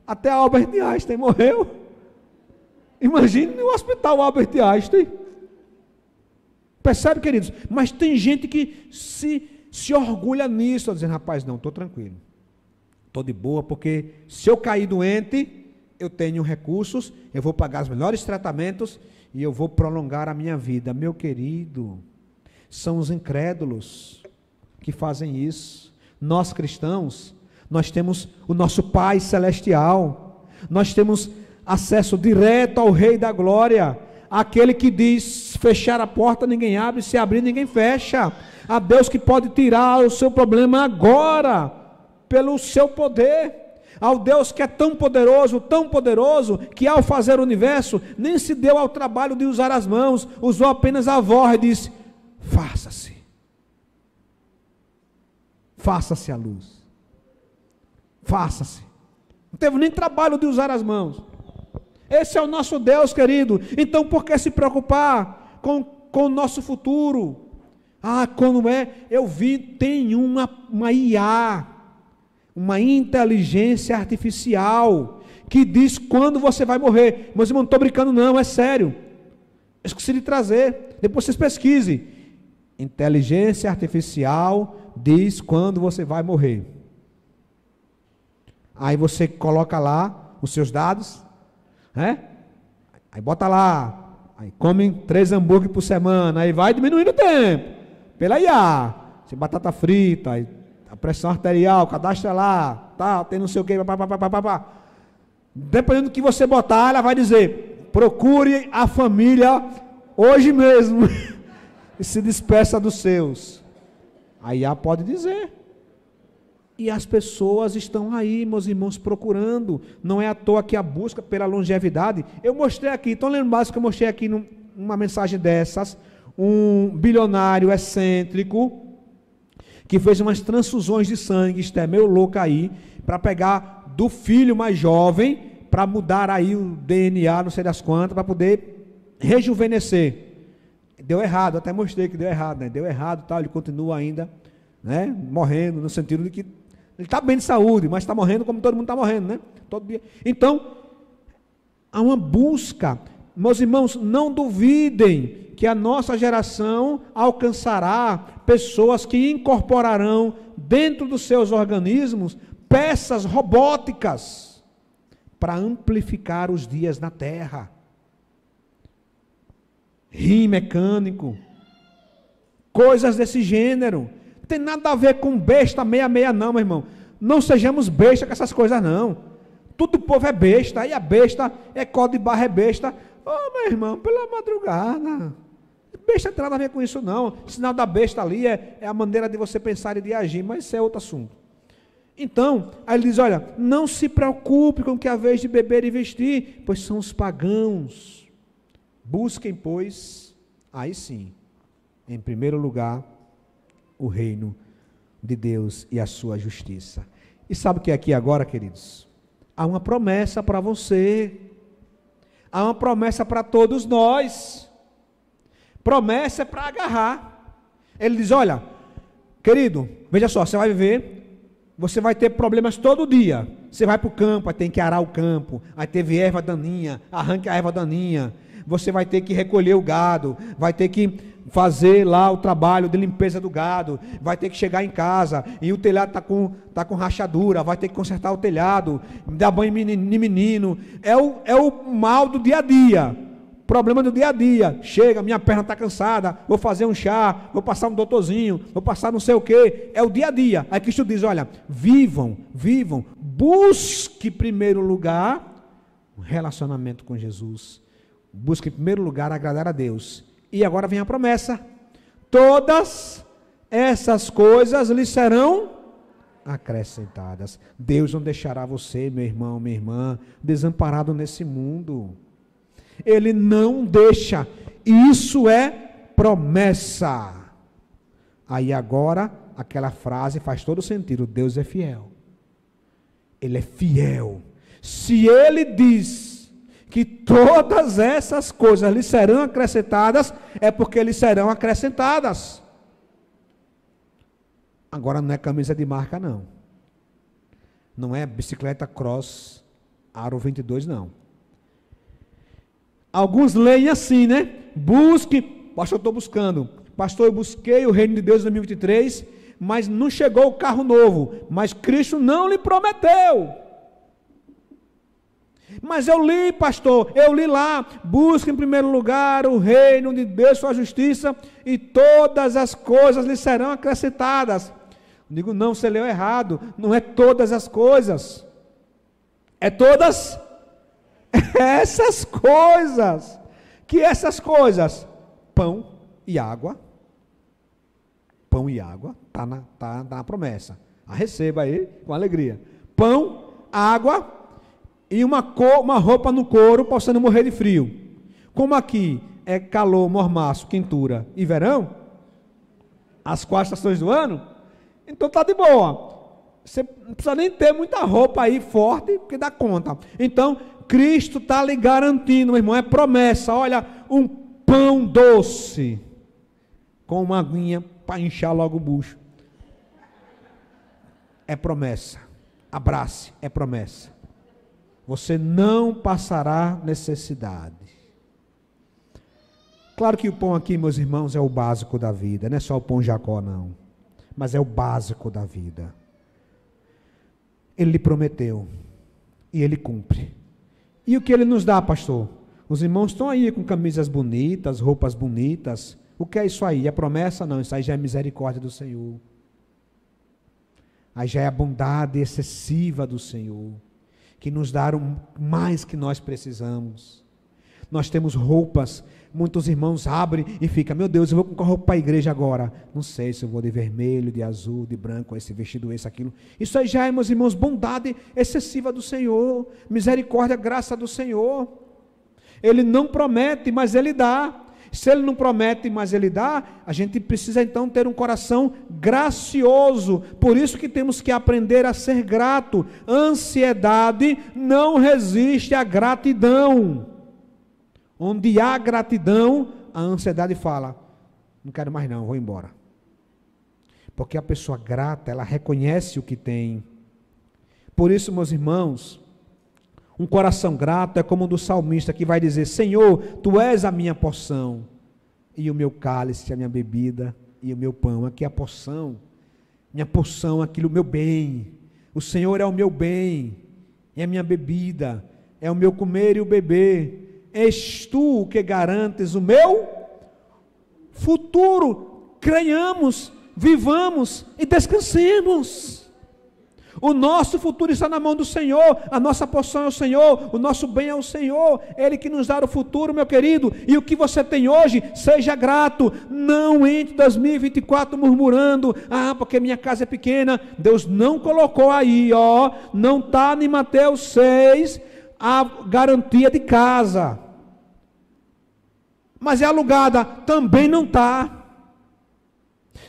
Até Albert Einstein morreu. Imagine no hospital Albert Einstein. Percebe, queridos? Mas tem gente que se orgulha nisso, dizendo, rapaz, não, estou tranquilo, estou de boa, porque se eu cair doente, eu tenho recursos, eu vou pagar os melhores tratamentos, e eu vou prolongar a minha vida. Meu querido, são os incrédulos que fazem isso. Nós cristãos, nós temos o nosso Pai Celestial, nós temos acesso direto ao Rei da Glória, aquele que diz: fechar a porta ninguém abre, se abrir ninguém fecha. A Deus que pode tirar o seu problema agora, pelo seu poder. Ao Deus que é tão poderoso, que ao fazer o universo, nem se deu ao trabalho de usar as mãos, usou apenas a voz e disse: faça-se. Faça-se a luz. Faça-se. Não teve nem trabalho de usar as mãos. Esse é o nosso Deus, querido. Então por que se preocupar com o nosso futuro? Quando eu vi, tem uma IA, uma inteligência artificial, que diz quando você vai morrer. Meus irmãos, não estou brincando não, é sério. Esqueci de trazer, depois vocês pesquisem. Inteligência artificial diz quando você vai morrer. Aí você coloca lá os seus dados, aí bota lá, aí come 3 hambúrgueres por semana, aí vai diminuindo o tempo, pela IA, batata frita, aí a pressão arterial, cadastra lá, tem não sei o que, dependendo do que você botar, ela vai dizer: procure a família hoje mesmo, e se despeça dos seus. A IA pode dizer. E as pessoas estão aí, meus irmãos, procurando. Não é à toa que a busca pela longevidade. Eu mostrei aqui, estão lembrados que eu mostrei aqui numa mensagem dessas, um bilionário excêntrico, que fez umas transfusões de sangue, isto é meio louco aí, para pegar do filho mais jovem, para mudar aí o DNA, não sei das quantas, para poder rejuvenescer. Deu errado, até mostrei que deu errado, né? Deu errado, tal, ele continua ainda, né? Morrendo, no sentido de que ele está bem de saúde, mas está morrendo como todo mundo está morrendo, né? Todo dia. Então, há uma busca. Meus irmãos, não duvidem que a nossa geração alcançará pessoas que incorporarão dentro dos seus organismos peças robóticas para amplificar os dias na terra. Rim mecânico, coisas desse gênero. Não tem nada a ver com besta 66 não, meu irmão. Não sejamos besta com essas coisas não. Todo o povo é besta, aí a besta é código de barra, é besta. Meu irmão, pela madrugada, besta não tem nada a ver com isso não. O sinal da besta ali é a maneira de você pensar e de agir, mas isso é outro assunto. Então, aí ele diz: olha, não se preocupe com o que é a vez de beber e vestir, pois são os pagãos. Busquem, pois, aí sim, em primeiro lugar, o reino de Deus e a sua justiça. E sabe o que é aqui agora, queridos? Há uma promessa para você, há uma promessa para todos nós. Promessa é para agarrar. Ele diz: olha, querido, veja só, você vai viver, você vai ter problemas todo dia. Você vai para o campo, aí tem que arar o campo, aí teve erva daninha, arranque a erva daninha. Você vai ter que recolher o gado, vai ter que fazer lá o trabalho de limpeza do gado, vai ter que chegar em casa e o telhado está com rachadura, vai ter que consertar o telhado, dar banho em menino. É o mal do dia a dia, problema do dia a dia. Chega, minha perna está cansada, vou fazer um chá, vou passar um doutorzinho, vou passar não sei o que. É o dia a dia. Aí Cristo diz: olha, vivam, busque em primeiro lugar um relacionamento com Jesus. Busque em primeiro lugar agradar a Deus. E agora vem a promessa: todas essas coisas lhe serão acrescentadas. Deus não deixará você, meu irmão, minha irmã, desamparado nesse mundo. Ele não deixa. Isso é promessa. Aí agora, aquela frase faz todo sentido: Deus é fiel. Ele é fiel. Se Ele diz que todas essas coisas lhe serão acrescentadas, é porque lhe serão acrescentadas. Agora não é camisa de marca não. Não é bicicleta Cross Aro 22 não. Alguns leem assim, né? Busque, pastor, eu estou buscando. Pastor, eu busquei o reino de Deus em 2023, mas não chegou o carro novo. Mas Cristo não lhe prometeu. Mas eu li, pastor, eu li lá, busque em primeiro lugar o reino de Deus, sua justiça, e todas as coisas lhe serão acrescentadas. Eu digo, não, você leu errado, não é todas as coisas, é todas essas coisas. Que essas coisas? Pão e água. Pão e água, está na promessa. Receba aí com alegria. Pão, água e uma roupa no couro para você não morrer de frio. Como aqui é calor, mormaço, quentura e verão, as 4 estações do ano, então está de boa. Você não precisa nem ter muita roupa aí forte, porque dá conta. Então, Cristo está lhe garantindo, meu irmão, é promessa. Olha, um pão doce com uma aguinha para inchar logo o bucho. É promessa. Abrace, é promessa. Você não passará necessidade. Claro que o pão aqui, meus irmãos, é o básico da vida. Não é só o pão Jacó, não. Mas é o básico da vida. Ele lhe prometeu. E ele cumpre. E o que ele nos dá, pastor? Os irmãos estão aí com camisas bonitas, roupas bonitas. O que é isso aí? É promessa? Não, isso aí já é misericórdia do Senhor. Aí já é a bondade excessiva do Senhor, que nos dá mais que nós precisamos. Nós temos roupas, muitos irmãos abrem e ficam, meu Deus, eu vou com a roupa para a igreja agora. Não sei se eu vou de vermelho, de azul, de branco, esse vestido, esse, aquilo. Isso aí já é, meus irmãos, bondade excessiva do Senhor, misericórdia, graça do Senhor. Ele não promete, mas Ele dá. Se Ele não promete, mas Ele dá, a gente precisa então ter um coração gracioso. Por isso que temos que aprender a ser grato. Ansiedade não resiste à gratidão. Onde há gratidão, a ansiedade fala, não quero mais não, vou embora. Porque a pessoa grata, ela reconhece o que tem. Por isso, meus irmãos, um coração grato é como o do salmista que vai dizer, Senhor, Tu és a minha porção, e o meu cálice, a minha bebida, e o meu pão. Aqui é a porção, minha porção, aquilo, o meu bem. O Senhor é o meu bem, é a minha bebida, é o meu comer e o beber. És Tu que garantes o meu futuro. Creiamos, vivamos e descansemos. O nosso futuro está na mão do Senhor, a nossa porção é o Senhor, o nosso bem é o Senhor, Ele que nos dá o futuro, meu querido, e o que você tem hoje, seja grato, não entre 2024 murmurando, porque minha casa é pequena. Deus não colocou aí, não está em Mateus 6, a garantia de casa, mas é alugada, também não está.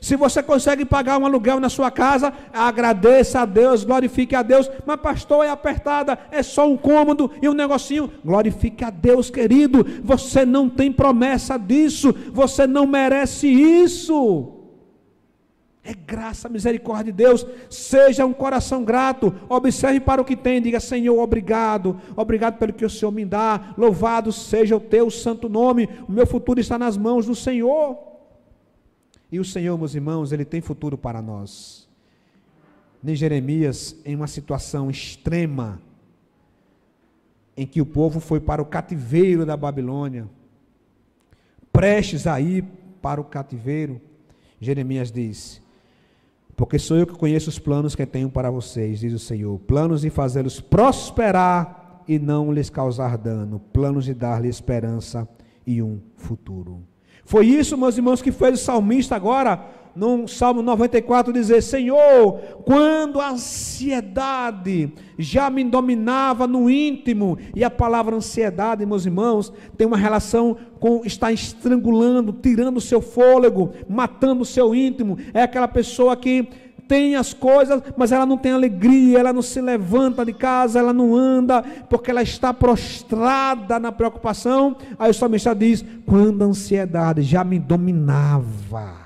Se você consegue pagar um aluguel na sua casa, agradeça a Deus, glorifique a Deus. Mas pastor, é apertada, é só um cômodo e um negocinho. Glorifique a Deus, querido. Você não tem promessa disso, você não merece isso. É graça, misericórdia de Deus. Seja um coração grato. Observe para o que tem. Diga, Senhor, obrigado. Obrigado pelo que o Senhor me dá. Louvado seja o Teu santo nome. O meu futuro está nas mãos do Senhor. E o Senhor, meus irmãos, Ele tem futuro para nós. Nem Jeremias, em uma situação extrema, em que o povo foi para o cativeiro da Babilônia, prestes a ir para o cativeiro, Jeremias diz, porque sou eu que conheço os planos que tenho para vocês, diz o Senhor, planos de fazê-los prosperar e não lhes causar dano, planos de dar-lhes esperança e um futuro. Foi isso, meus irmãos, que fez o salmista agora, no Salmo 94, dizer, Senhor, quando a ansiedade já me dominava no íntimo, e a palavra ansiedade, meus irmãos, tem uma relação com estar estrangulando, tirando o seu fôlego, matando o seu íntimo, é aquela pessoa que tem as coisas, mas ela não tem alegria, ela não se levanta de casa, ela não anda, porque ela está prostrada na preocupação. Aí o salmista diz, quando a ansiedade já me dominava,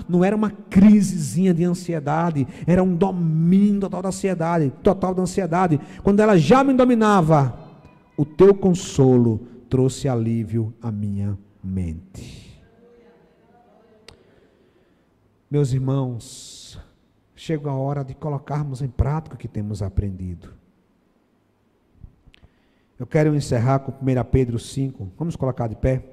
não era uma crisezinha de ansiedade, era um domínio total da ansiedade, quando ela já me dominava, o Teu consolo trouxe alívio à minha mente. Meus irmãos, chega a hora de colocarmos em prática o que temos aprendido. Eu quero encerrar com 1 Pedro 5. Vamos colocar de pé.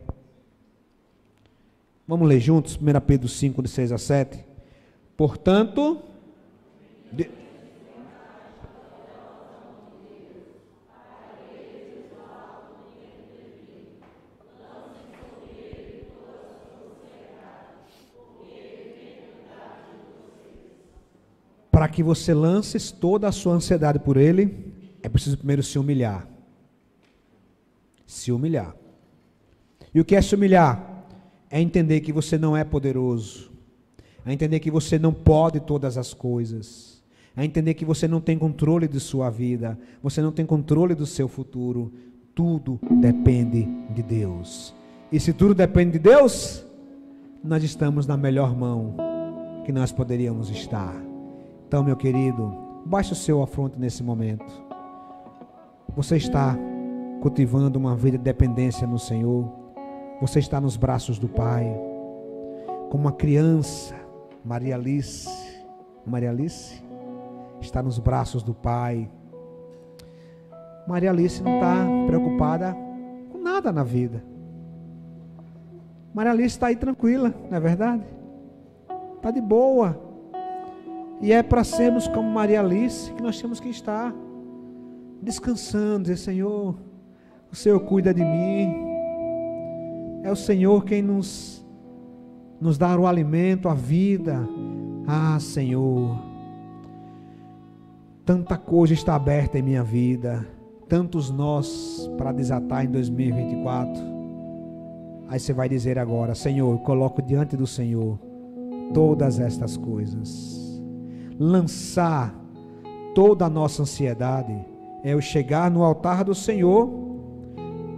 Vamos ler juntos, 1 Pedro 5, de 6 a 7. Portanto, para que você lance toda a sua ansiedade por Ele, é preciso primeiro se humilhar. Se humilhar. E o que é se humilhar? É entender que você não é poderoso. É entender que você não pode todas as coisas. É entender que você não tem controle de sua vida. Você não tem controle do seu futuro. Tudo depende de Deus. E se tudo depende de Deus, nós estamos na melhor mão que nós poderíamos estar. Então, meu querido, baixe o seu afronto nesse momento. Você está cultivando uma vida de dependência no Senhor. Você está nos braços do Pai. Como uma criança, Maria Alice está nos braços do Pai. Maria Alice não está preocupada com nada na vida. Maria Alice está aí tranquila, não é verdade? Está de boa. E é para sermos como Maria Alice que nós temos que estar descansando, dizer: Senhor, o Senhor cuida de mim. É o Senhor quem nos dá o alimento, a vida. Ah, Senhor, tanta coisa está aberta em minha vida, tantos nós para desatar em 2024. Aí você vai dizer agora: Senhor, eu coloco diante do Senhor todas estas coisas. Lançar toda a nossa ansiedade é eu chegar no altar do Senhor,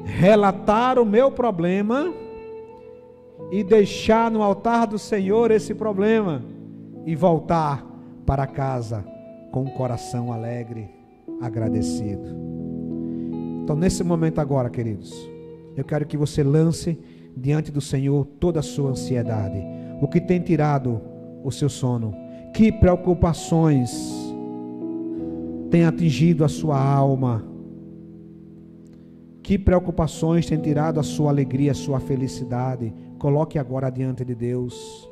relatar o meu problema e deixar no altar do Senhor esse problema e voltar para casa com o coração alegre, agradecido. Então, nesse momento agora, queridos, eu quero que você lance diante do Senhor toda a sua ansiedade, o que tem tirado o seu sono. Que preocupações têm atingido a sua alma? Que preocupações têm tirado a sua alegria, a sua felicidade? Coloque agora diante de Deus.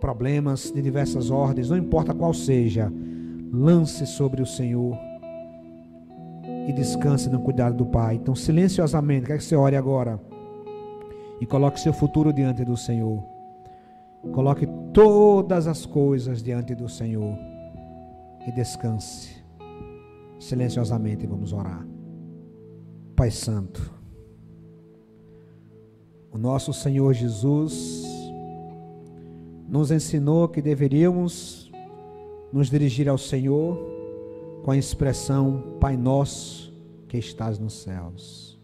Problemas de diversas ordens, não importa qual seja, lance sobre o Senhor e descanse no cuidado do Pai. Então, silenciosamente, quero que você ore agora e coloque seu futuro diante do Senhor. Coloque todas as coisas diante do Senhor e descanse. Silenciosamente vamos orar. Pai Santo, o nosso Senhor Jesus nos ensinou que deveríamos nos dirigir ao Senhor com a expressão: Pai Nosso que estás nos céus.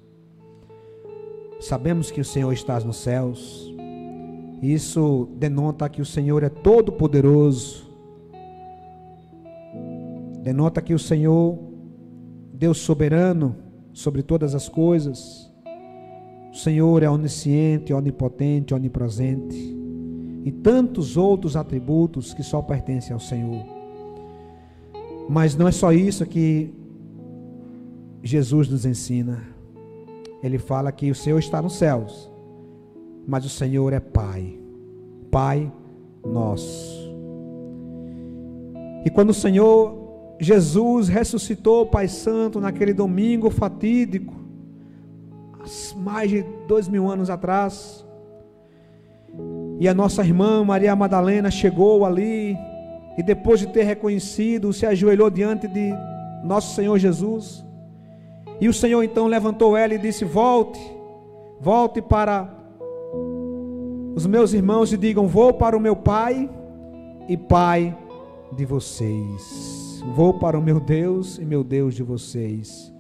Sabemos que o Senhor está nos céus. Isso denota que o Senhor é todo poderoso. Denota que o Senhor, Deus soberano sobre todas as coisas. O Senhor é onisciente, onipotente, onipresente e tantos outros atributos que só pertencem ao Senhor. Mas não é só isso que Jesus nos ensina. Ele fala que o Senhor está nos céus, mas o Senhor é Pai, Pai nosso. E quando o Senhor Jesus ressuscitou, Pai Santo, naquele domingo fatídico, mais de 2000 anos atrás, e a nossa irmã Maria Madalena chegou ali, e depois de ter reconhecido, se ajoelhou diante de nosso Senhor Jesus, e o Senhor então levantou ela e disse: volte para os meus irmãos e digam: vou para o meu Pai e Pai de vocês, vou para o meu Deus e meu Deus de vocês.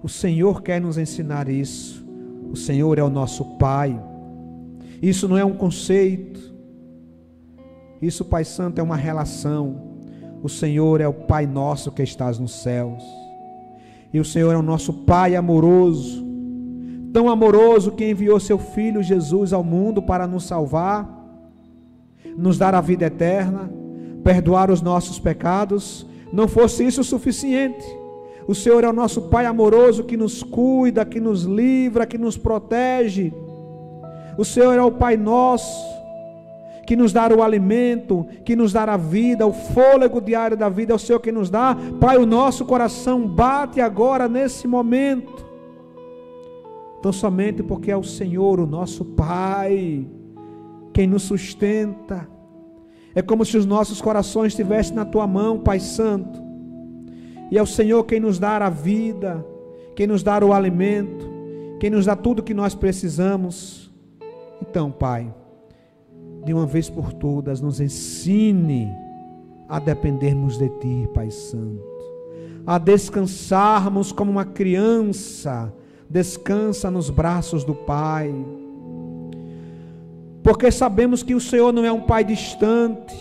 O Senhor quer nos ensinar isso. O Senhor é o nosso Pai. Isso não é um conceito, isso, Pai Santo, é uma relação. O Senhor é o Pai nosso que estás nos céus, e o Senhor é o nosso Pai amoroso, tão amoroso que enviou seu Filho Jesus ao mundo para nos salvar, nos dar a vida eterna, perdoar os nossos pecados. Não fosse isso o suficiente, O Senhor é o nosso Pai amoroso que nos cuida, que nos livra, que nos protege. O Senhor é o Pai nosso, que nos dá o alimento, que nos dá a vida, o fôlego diário da vida, é o Senhor que nos dá. Pai, o nosso coração bate agora nesse momento, tão somente porque é o Senhor, o nosso Pai, quem nos sustenta. É como se os nossos corações estivessem na Tua mão, Pai Santo, e é o Senhor quem nos dá a vida, quem nos dá o alimento, quem nos dá tudo que nós precisamos. Então, Pai, de uma vez por todas, nos ensine a dependermos de Ti, Pai Santo, a descansarmos como uma criança descansa nos braços do Pai, porque sabemos que o Senhor não é um Pai distante,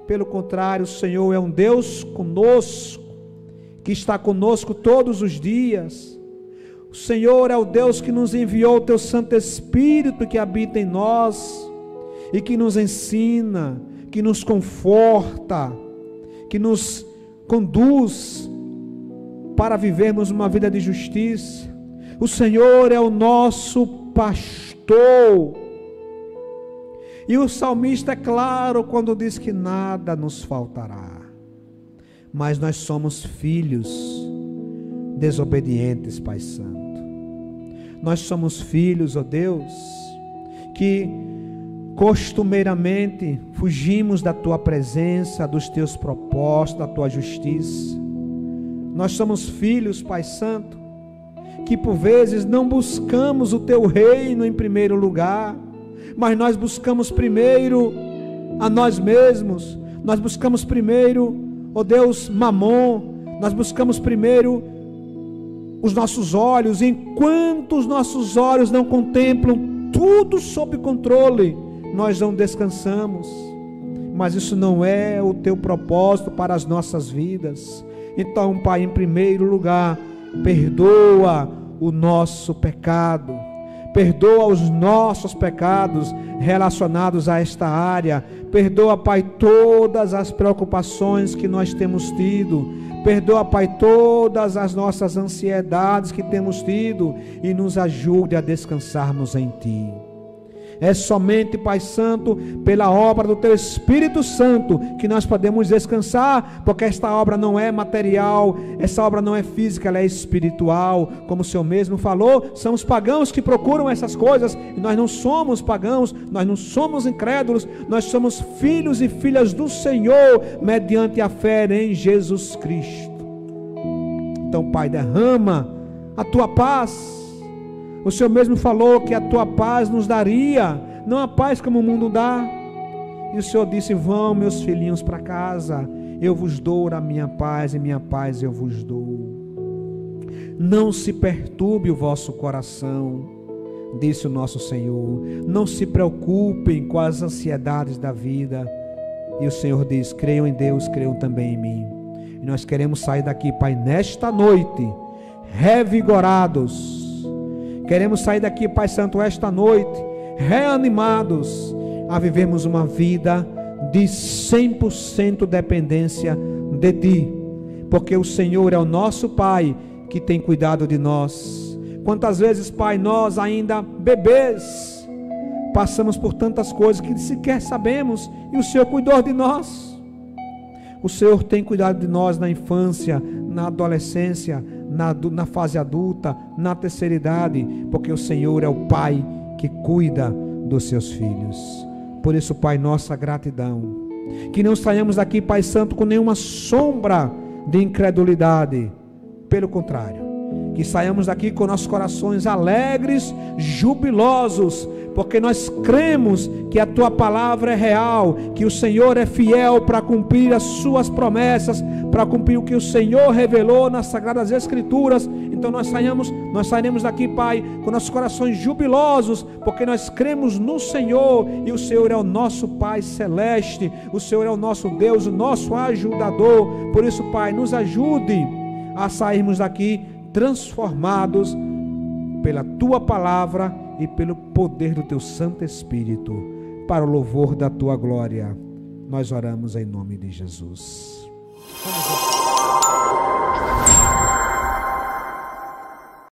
pelo contrário, o Senhor é um Deus conosco, que está conosco todos os dias. O Senhor é o Deus que nos enviou o Teu Santo Espírito que habita em nós, e que nos ensina, que nos conforta, que nos conduz para vivermos uma vida de justiça. O Senhor é o nosso pastor, e o salmista é claro quando diz que nada nos faltará. Mas nós somos filhos desobedientes, Pai Santo. Nós somos filhos, ó Deus, que costumeiramente fugimos da Tua presença, dos Teus propósitos, da Tua justiça. Nós somos filhos, Pai Santo, que por vezes não buscamos o Teu reino em primeiro lugar, mas nós buscamos primeiro a nós mesmos. Nós buscamos primeiro, ó Deus, mamon. Nós buscamos primeiro os nossos olhos. Enquanto os nossos olhos não contemplam tudo sob controle, nós não descansamos. Mas isso não é o Teu propósito para as nossas vidas. Então, Pai, em primeiro lugar, perdoa o nosso pecado, perdoa os nossos pecados relacionados a esta área. Perdoa, Pai, todas as preocupações que nós temos tido. Perdoa, Pai, todas as nossas ansiedades que temos tido, e nos ajude a descansarmos em Ti. É somente, Pai Santo, pela obra do Teu Espírito Santo que nós podemos descansar, porque esta obra não é material, essa obra não é física, ela é espiritual. Como o Senhor mesmo falou, são os pagãos que procuram essas coisas, e nós não somos pagãos, nós não somos incrédulos, nós somos filhos e filhas do Senhor, mediante a fé em Jesus Cristo. Então, Pai, derrama a Tua paz. O Senhor mesmo falou que a Tua paz nos daria, não a paz como o mundo dá. E o Senhor disse: vão, meus filhinhos, para casa, eu vos dou a minha paz, e minha paz eu vos dou. Não se perturbe o vosso coração, disse o nosso Senhor. Não se preocupem com as ansiedades da vida. E o Senhor diz: creiam em Deus, creiam também em mim. E nós queremos sair daqui, Pai, nesta noite, revigorados. Queremos sair daqui, Pai Santo, esta noite, reanimados, a vivermos uma vida de 100% dependência de Ti, porque o Senhor é o nosso Pai, que tem cuidado de nós. Quantas vezes, Pai, nós ainda bebês, passamos por tantas coisas que sequer sabemos, e o Senhor cuidou de nós. O Senhor tem cuidado de nós na infância, na adolescência, na fase adulta, na terceira idade, porque o Senhor é o Pai que cuida dos seus filhos. Por isso, Pai, nossa gratidão, que não saiamos daqui, Pai Santo, com nenhuma sombra de incredulidade, pelo contrário, que saiamos daqui com nossos corações alegres, jubilosos, porque nós cremos que a Tua palavra é real, que o Senhor é fiel para cumprir as Suas promessas, para cumprir o que o Senhor revelou nas Sagradas Escrituras. Então nós sairemos daqui, Pai, com nossos corações jubilosos, porque nós cremos no Senhor, e o Senhor é o nosso Pai celeste, o Senhor é o nosso Deus, o nosso ajudador. Por isso, Pai, nos ajude a sairmos daqui transformados pela Tua palavra e pelo poder do Teu Santo Espírito, para o louvor da Tua glória. Nós oramos em nome de Jesus. Vamos